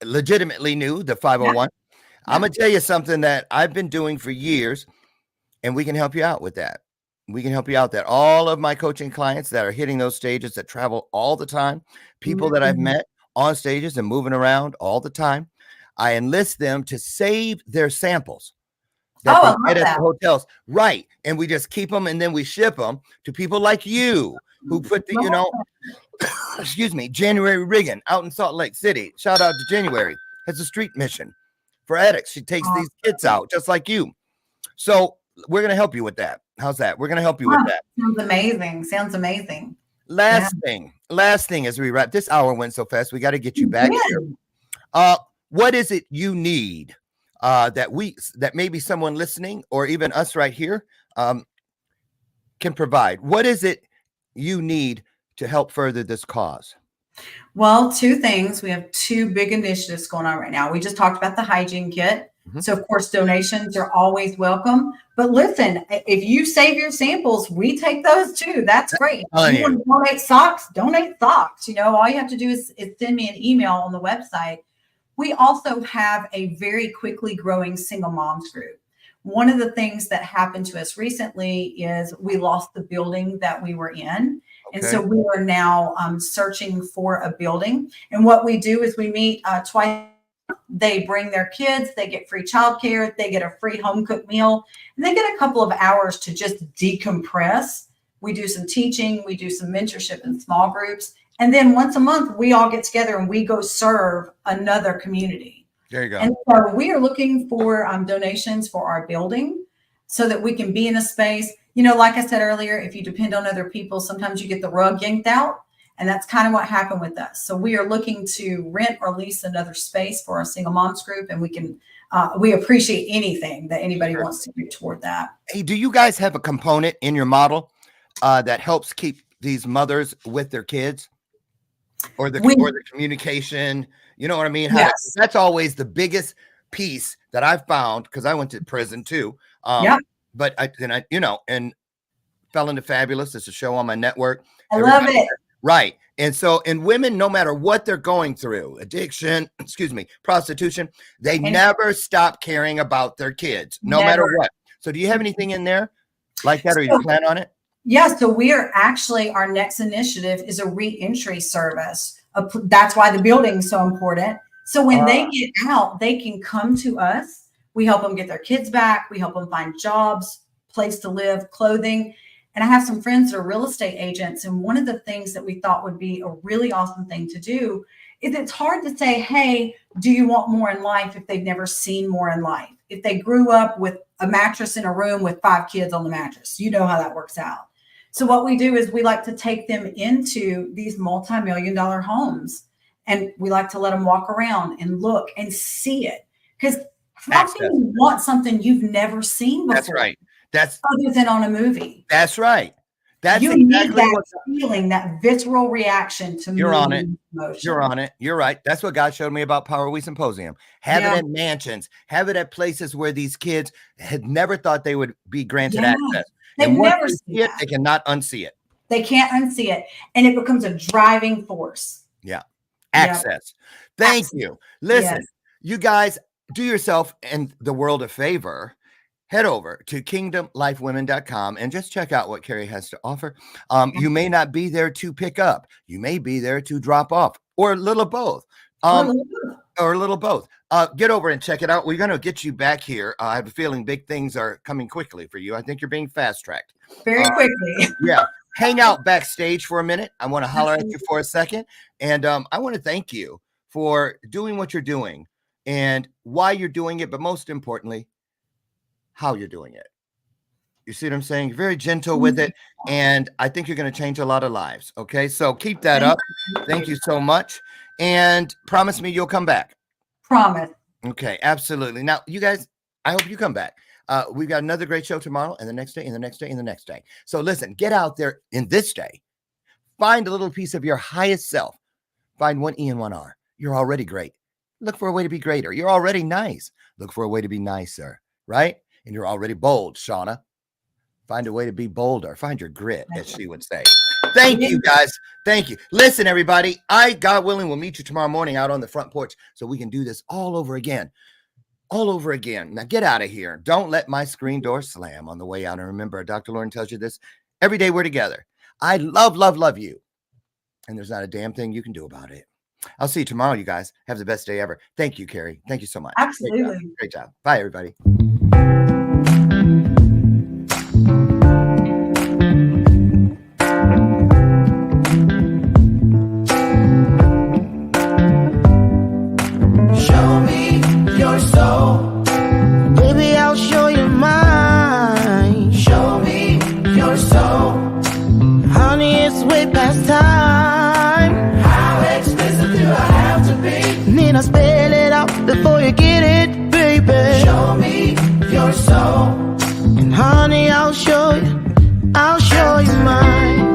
legitimately new, the 501. I'm going to tell you something that I've been doing for years, and we can help you out with that. We can help you out that all of my coaching clients that are hitting those stages, that travel all the time, people that I've met on stages and moving around all the time, I enlist them to save their samples that they get at the hotels. Right. And we just keep them, and then we ship them to people like you who put the, you know, excuse me, January Riggin out in Salt Lake City. Shout out to January. It's a street mission for addicts. She takes these kids out just like you. So we're going to help you with that. How's that? We're going to help you with that.
Sounds amazing. Sounds amazing.
Last thing as we wrap. This hour went so fast. We got to get you back here. What is it you need that maybe someone listening or even us right here can provide? What is it you need to help further this cause?
Well, two things. We have two big initiatives going on right now. We just talked about the hygiene kit.
Mm-hmm.
So, of course, donations are always welcome. But listen, if you save your samples, we take those too. That's great. If you want to donate socks, donate socks. All you have to do is send me an email on the website. We also have a very quickly growing single moms group. One of the things that happened to us recently is we lost the building that we were in. And so we are now searching for a building. And what we do is we meet twice. They bring their kids, they get free childcare, they get a free home cooked meal, and they get a couple of hours to just decompress. We do some teaching, we do some mentorship in small groups. And then once a month, we all get together and we go serve another community.
There you go.
And so we are looking for donations for our building so that we can be in a space. Like I said earlier, if you depend on other people, sometimes you get the rug yanked out. And that's kind of what happened with us. So we are looking to rent or lease another space for our single moms group. And we appreciate anything that anybody wants to do toward that.
Hey, do you guys have a component in your model that helps keep these mothers with their kids or the communication? You know what I mean?
Yes.
That's always the biggest piece that I've found, because I went to prison too. But and Fell Into Fabulous is a show on my network.
I love it.
Right. And so, and women, no matter what they're going through, addiction, prostitution, they never stop caring about their kids, no matter what. So do you have anything in there like that, or you plan on it?
Yeah. So we are actually, our next initiative is a re-entry service. That's why the building is so important. So when they get out, they can come to us. We help them get their kids back. We help them find jobs, place to live, clothing. And I have some friends that are real estate agents. And one of the things that we thought would be a really awesome thing to do is it's hard to say, hey, do you want more in life if they've never seen more in life? If they grew up with a mattress in a room with 5 kids on the mattress, you know how that works out. So what we do is we like to take them into these multi-million-dollar homes. And we like to let them walk around and look and see it. Because how can you want something you've never seen before?
That's right. That's
other than on a movie.
That's right. That's
you
exactly
need that feeling, that visceral reaction to
you're on it.
Emotion.
You're on it. You're right. That's what God showed me about Power Week Symposium. Have it at mansions. Have it at places where these kids had never thought they would be granted access.
They've never seen it.
They cannot unsee it.
They can't unsee it. And it becomes a driving force.
Yeah. Access. Thank you. Listen, you guys, do yourself and the world a favor. Head over to kingdomlifewomen.com and just check out what Carrie has to offer. You may not be there to pick up. You may be there to drop off, or a little of both. Or a little both. Get over and check it out. We're going to get you back here. I have a feeling big things are coming quickly for you. I think you're being fast-tracked.
Very quickly.
Yeah. Hang out backstage for a minute. I want to holler at you for a second. And I want to thank you for doing what you're doing and why you're doing it, but most importantly, how you're doing it. You see what I'm saying? You're very gentle with it. And I think you're going to change a lot of lives. Okay. So keep that up. Thank you so much. And promise me you'll come back.
Promise.
Okay. Absolutely. Now, you guys, I hope you come back. We've got another great show tomorrow and the next day and the next day and the next day. So listen, get out there in this day. Find a little piece of your highest self. Find one E and one R. You're already great. Look for a way to be greater. You're already nice. Look for a way to be nicer. Right? And you're already bold, Shauna. Find a way to be bolder. Find your grit, as she would say. Thank you, guys. Thank you. Listen, everybody, God willing, will meet you tomorrow morning out on the front porch so we can do this all over again. All over again. Now get out of here. Don't let my screen door slam on the way out. And remember, Dr. Loren tells you this every day we're together. I love, love, love you. And there's not a damn thing you can do about it. I'll see you tomorrow, you guys. Have the best day ever. Thank you, Carrie. Thank you so much.
Absolutely.
Great job. Bye, everybody.
Show me your soul. Baby, I'll show you mine. Show me your soul. Honey, it's way past Honey, I'll show you mine.